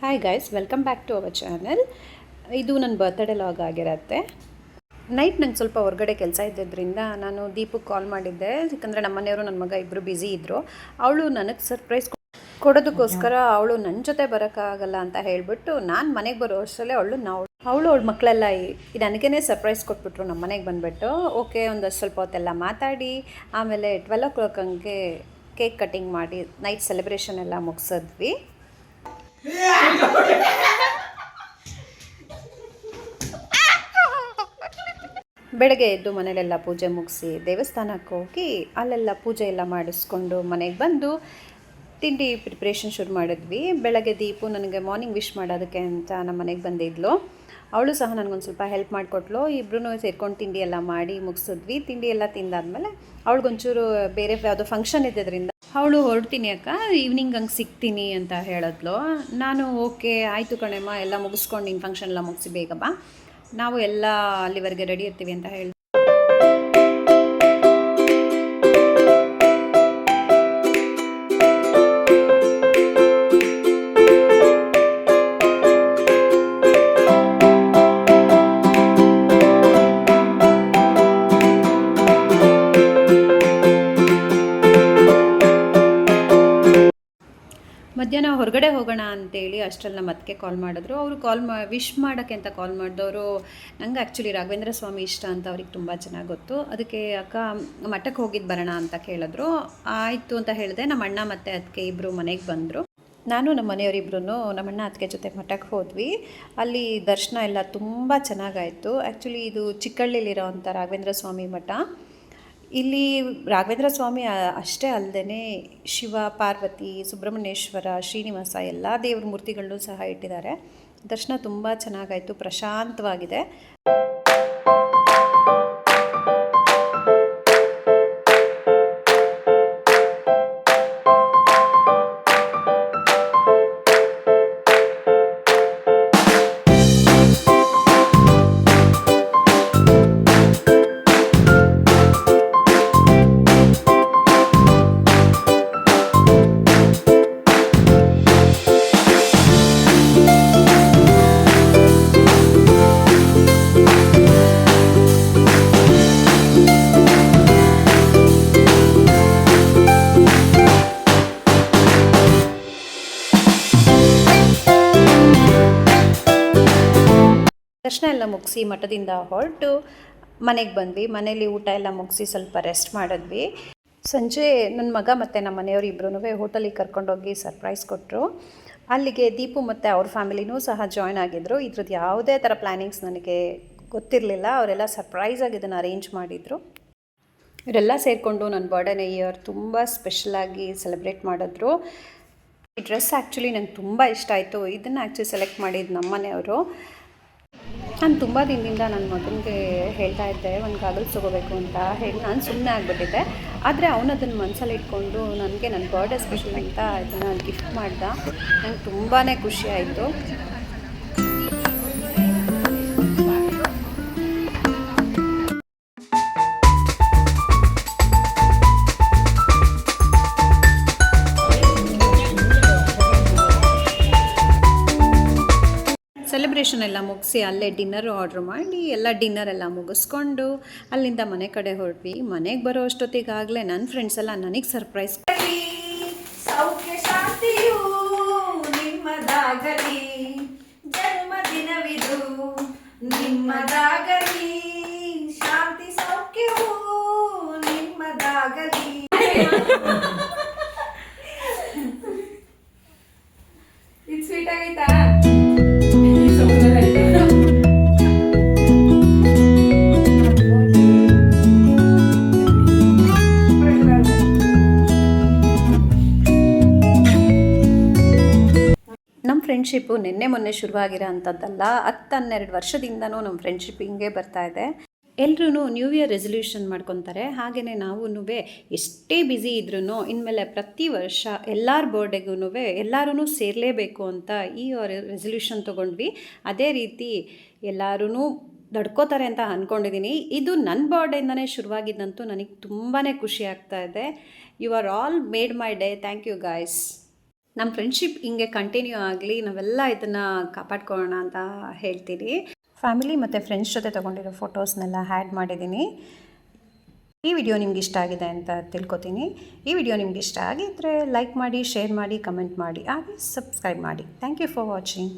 Hi guys, welcome back to our channel. ಇದು ನನ್ನ birthday log ಆಗಿರುತ್ತೆ. ನೈಟ್ ನಂಗೆ ಸ್ವಲ್ಪ ಹೊರಗಡೆ ಕೆಲಸ ಇದ್ದಿದ್ದರಿಂದ ನಾನು ದೀಪಕ್ಕೆ ಕಾಲ್ ಮಾಡಿದ್ದೆ. ಯಾಕಂದರೆ ನಮ್ಮ ಮನೆಯವರು ನನ್ನ ಮಗ ಇಬ್ಬರು ಬ್ಯುಸಿ ಇದ್ದರು. ಅವಳು ನನಗೆ ಸರ್ಪ್ರೈಸ್ ಕೊಡೋದಕ್ಕೋಸ್ಕರ ಅವಳು ನನ್ನ ಜೊತೆ ಬರೋಕ್ಕಾಗಲ್ಲ ಅಂತ ಹೇಳಿಬಿಟ್ಟು ನಾನು ಮನೆಗೆ ಬರೋ ಅಷ್ಟರಲ್ಲೇ ಅವಳು ಅವಳ ಮಕ್ಕಳೆಲ್ಲ ನನಗೇ ಸರ್ಪ್ರೈಸ್ ಕೊಟ್ಬಿಟ್ರು. ನಮ್ಮ ಮನೆಗೆ ಬಂದುಬಿಟ್ಟು ಓಕೆ ಒಂದಷ್ಟು ಸ್ವಲ್ಪ ಹೊತ್ತೆಲ್ಲ ಮಾತಾಡಿ ಆಮೇಲೆ 12 ಹಂಗೆ ಕೇಕ್ ಕಟ್ಟಿಂಗ್ ಮಾಡಿ ನೈಟ್ ಸೆಲೆಬ್ರೇಷನ್ ಎಲ್ಲ ಮುಗಿಸಿದ್ವಿ. ಬೆಳಗ್ಗೆ ಎದ್ದು ಮನೇಲೆಲ್ಲ ಪೂಜೆ ಮುಗಿಸಿ ದೇವಸ್ಥಾನಕ್ಕೆ ಹೋಗಿ ಅಲ್ಲೆಲ್ಲ ಪೂಜೆ ಎಲ್ಲ ಮಾಡಿಸ್ಕೊಂಡು ಮನೆಗೆ ಬಂದು ತಿಂಡಿ ಪ್ರಿಪ್ರೇಷನ್ ಶುರು ಮಾಡಿದ್ವಿ. ಬೆಳಗ್ಗೆ ದೀಪು ನನಗೆ ಮಾರ್ನಿಂಗ್ ವಿಶ್ ಮಾಡೋದಕ್ಕೆ ಅಂತ ನಮ್ಮ ಮನೆಗೆ ಬಂದಿದ್ಲು. ಅವಳು ಸಹ ನನಗೊಂದು ಸ್ವಲ್ಪ ಹೆಲ್ಪ್ ಮಾಡಿಕೊಟ್ಲು. ಇಬ್ಬರೂ ಸೇರ್ಕೊಂಡು ತಿಂಡಿ ಎಲ್ಲ ಮಾಡಿ ಮುಗಿಸಿದ್ವಿ. ತಿಂಡಿ ಎಲ್ಲ ತಿಂದಾದ್ಮೇಲೆ ಅವಳಿಗೊಂಚೂರು ಬೇರೆ ಯಾವುದೋ ಫಂಕ್ಷನ್ ಇದ್ದಿದ್ದರಿಂದ ಅವಳು ಹೊರಡ್ತೀನಿ ಅಕ್ಕ, ಈವ್ನಿಂಗ್ ಹಂಗೆ ಸಿಗ್ತೀನಿ ಅಂತ ಹೇಳಿದ್ಲು. ನಾನು ಓಕೆ ಆಯಿತು ಕಣೆಮ್ಮ, ಎಲ್ಲ ಮುಗಿಸ್ಕೊಂಡು ನಿನ್ನ ಫಂಕ್ಷನ್ ಎಲ್ಲ ಮುಗಿಸಿ ಬೇಗ ಬಾ, ನಾವು ಎಲ್ಲ ಅಲ್ಲಿವರೆಗೆ ರೆಡಿ ಇರ್ತೀವಿ ಅಂತ ಹೇಳಿ ಮಧ್ಯಾಹ್ನ ಹೊರಗಡೆ ಹೋಗೋಣ ಅಂತೇಳಿ ಅಷ್ಟರಲ್ಲಿ ನಮ್ಮ ಅತ್ತಿಗೆ ಕಾಲ್ ಮಾಡಿದ್ರು. ಅವರು ವಿಶ್ ಮಾಡೋಕ್ಕೆ ಅಂತ ಕಾಲ್ ಮಾಡಿದವರು ನಂಗೆ ಆ್ಯಕ್ಚುಲಿ ರಾಘವೇಂದ್ರ ಸ್ವಾಮಿ ಇಷ್ಟ ಅಂತ ಅವ್ರಿಗೆ ತುಂಬ ಚೆನ್ನಾಗಿ ಗೊತ್ತು. ಅದಕ್ಕೆ ಅಕ್ಕ ಮಠಕ್ಕೆ ಹೋಗಿದ್ದು ಬರೋಣ ಅಂತ ಕೇಳಿದ್ರು. ಆಯಿತು ಅಂತ ಹೇಳಿದೆ. ನಮ್ಮ ಅಣ್ಣ ಮತ್ತು ಅತ್ತಿಗೆ ಇಬ್ಬರು ಮನೆಗೆ ಬಂದರು. ನಾನು ನಮ್ಮ ಮನೆಯವರಿಬ್ರು ನಮ್ಮ ಅಣ್ಣ ಅತ್ತಿಗೆ ಜೊತೆ ಮಠಕ್ಕೆ ಹೋದ್ವಿ. ಅಲ್ಲಿ ದರ್ಶನ ಎಲ್ಲ ತುಂಬ ಚೆನ್ನಾಗಾಯಿತು. ಆ್ಯಕ್ಚುಲಿ ಇದು ಚಿಕ್ಕಹಳ್ಳಿಲಿರೋ ಅಂಥ ರಾಘವೇಂದ್ರ ಸ್ವಾಮಿ ಮಠ. ಇಲ್ಲಿ ರಾಘವೇಂದ್ರ ಸ್ವಾಮಿ ಅಷ್ಟೇ ಅಲ್ಲದೆ ಶಿವ, ಪಾರ್ವತಿ, ಸುಬ್ರಹ್ಮಣ್ಯೇಶ್ವರ, ಶ್ರೀನಿವಾಸ ಎಲ್ಲ ದೇವ್ರ ಮೂರ್ತಿಗಳನ್ನೂ ಸಹ ಇಟ್ಟಿದ್ದಾರೆ. ದರ್ಶನ ತುಂಬ ಚೆನ್ನಾಗಾಯಿತು, ಪ್ರಶಾಂತವಾಗಿದೆ. ದರ್ಶನ ಎಲ್ಲ ಮುಗಿಸಿ ಮಠದಿಂದ ಹೊರಟು ಮನೆಗೆ ಬಂದ್ವಿ. ಮನೇಲಿ ಊಟ ಎಲ್ಲ ಮುಗಿಸಿ ಸ್ವಲ್ಪ ರೆಸ್ಟ್ ಮಾಡಿದ್ವಿ. ಸಂಜೆ ನನ್ನ ಮಗ ಮತ್ತು ನಮ್ಮ ಮನೆಯವರು ಇಬ್ಬರೂ ಹೋಟೆಲಿಗೆ ಕರ್ಕೊಂಡೋಗಿ ಸರ್ಪ್ರೈಸ್ ಕೊಟ್ಟರು. ಅಲ್ಲಿಗೆ ದೀಪು ಮತ್ತು ಅವ್ರ ಫ್ಯಾಮಿಲಿನೂ ಸಹ ಜಾಯ್ನ್ ಆಗಿದ್ದರು. ಇದ್ರದ್ದು ಯಾವುದೇ ಥರ ಪ್ಲ್ಯಾನಿಂಗ್ಸ್ ನನಗೆ ಗೊತ್ತಿರಲಿಲ್ಲ. ಅವರೆಲ್ಲ ಸರ್ಪ್ರೈಸಾಗಿ ಇದನ್ನು ಅರೇಂಜ್ ಮಾಡಿದರು. ಇವರೆಲ್ಲ ಸೇರಿಕೊಂಡು ನನ್ನ ಬರ್ಡೇನ ಇಯರ್ ತುಂಬ ಸ್ಪೆಷಲಾಗಿ ಸೆಲೆಬ್ರೇಟ್ ಮಾಡಿದ್ರು. ಈ ಡ್ರೆಸ್ ಆ್ಯಕ್ಚುಲಿ ನಂಗೆ ತುಂಬ ಇಷ್ಟ ಆಯಿತು. ಇದನ್ನು ಆ್ಯಕ್ಚುಲಿ ಸೆಲೆಕ್ಟ್ ಮಾಡಿದ್ದು ನಮ್ಮ ಮನೆಯವರು. ನಾನು ತುಂಬ ದಿನದಿಂದ ನನ್ನ ಮಗನಿಗೆ ಹೇಳ್ತಾ ಇದ್ದೆ ಒಂದು ಗಾಗಲ್ಸ್ ತೊಗೋಬೇಕು ಅಂತ ಹೇಳಿ ನಾನು ಸುಮ್ಮನೆ ಆಗಿಬಿಟ್ಟಿದ್ದೆ. ಆದರೆ ಅವನು ಅದನ್ನು ಮನಸ್ಸಲ್ಲಿ ಇಟ್ಕೊಂಡು ನನಗೆ ನನ್ನ ಬರ್ಡೇ ಸ್ಪೆಷಲ್ ಅಂತ ಇದನ್ನು ಗಿಫ್ಟ್ ಮಾಡ್ದ. ನಂಗೆ ತುಂಬಾ ಖುಷಿ ಆಯಿತು. ಸೆಲೆಬ್ರೇಷನ್ ಎಲ್ಲ ಮುಗಿಸಿ ಅಲ್ಲೇ ಡಿನ್ನರ್ ಆರ್ಡ್ರ್ ಮಾಡಿ ಡಿನ್ನರ್ ಎಲ್ಲ ಮುಗಿಸ್ಕೊಂಡು ಅಲ್ಲಿಂದ ಮನೆ ಕಡೆ ಹೊರಟ್ವಿ. ಮನೆಗೆ ಬರೋ ಅಷ್ಟೊತ್ತಿಗಾಗಲೇ ನನ್ನ ಫ್ರೆಂಡ್ಸ್ ಎಲ್ಲ ನನಗೆ ಸರ್ಪ್ರೈಸ್. ಸೌಖ್ಯ ಶಾಂತಿಯು ನಿಮ್ಮದಾಗಲಿ, ಜನ್ಮದಿನವಿದು ನಿಮ್ಮದಾಗಲಿ, ಶಾಂತಿ ಸೌಖ್ಯವು ನಿಮ್ಮದಾಗಲಿ. ಇದು ಸ್ವೀಟ್ ಆಗೈತಾ? ನಮ್ಮ ಫ್ರೆಂಡ್ಶಿಪ್ಪು ನಿನ್ನೆ ಮೊನ್ನೆ ಶುರುವಾಗಿರೋ ಅಂಥದ್ದಲ್ಲ. 10-12 ವರ್ಷದಿಂದನೂ ನಮ್ಮ ಫ್ರೆಂಡ್ಶಿಪ್ ಹಿಂಗೆ ಬರ್ತಾಯಿದೆ. ಎಲ್ಲರೂ ನ್ಯೂ ಇಯರ್ ರೆಸಲ್ಯೂಷನ್ ಮಾಡ್ಕೊತಾರೆ. ಹಾಗೆಯೇ ನಾವು ಎಷ್ಟೇ ಬ್ಯುಸಿ ಇದ್ರೂ ಇನ್ಮೇಲೆ ಪ್ರತಿ ವರ್ಷ ಎಲ್ಲರ ಬರ್ಡೇಗೂ ಎಲ್ಲರೂ ಸೇರಲೇಬೇಕು ಅಂತ ಈ ರೆಸಲ್ಯೂಷನ್ ತೊಗೊಂಡ್ವಿ. ಅದೇ ರೀತಿ ಎಲ್ಲರೂ ನಡ್ಕೋತಾರೆ ಅಂತ ಅಂದ್ಕೊಂಡಿದ್ದೀನಿ. ಇದು ನನ್ನ ಬರ್ಡೇಯಿಂದನೇ ಶುರುವಾಗಿದ್ದಂತೂ ನನಗೆ ತುಂಬಾ ಖುಷಿ ಆಗ್ತಾ ಇದೆ. You are all made my day. Thank you guys. ನಮ್ಮ ಫ್ರೆಂಡ್ಶಿಪ್ ಹಿಂಗೆ ಕಂಟಿನ್ಯೂ ಆಗಲಿ, ನಾವೆಲ್ಲ ಇದನ್ನು ಕಾಪಾಡ್ಕೊಳ್ಳೋಣ ಅಂತ ಹೇಳ್ತೀನಿ. ಫ್ಯಾಮಿಲಿ ಮತ್ತು ಫ್ರೆಂಡ್ಸ್ ಜೊತೆ ತೊಗೊಂಡಿರೋ ಫೋಟೋಸ್ನೆಲ್ಲ ಆ್ಯಡ್ ಮಾಡಿದ್ದೀನಿ. ಈ ವಿಡಿಯೋ ನಿಮ್ಗೆ ಇಷ್ಟ ಆಗಿದೆ ಅಂತ ತಿಳ್ಕೊತೀನಿ. ಈ ವಿಡಿಯೋ ನಿಮ್ಗೆ ಇಷ್ಟ ಆಗಿದ್ದರೆ ಲೈಕ್ ಮಾಡಿ, ಶೇರ್ ಮಾಡಿ, ಕಮೆಂಟ್ ಮಾಡಿ, ಹಾಗೆ ಸಬ್ಸ್ಕ್ರೈಬ್ ಮಾಡಿ. Thank you for watching.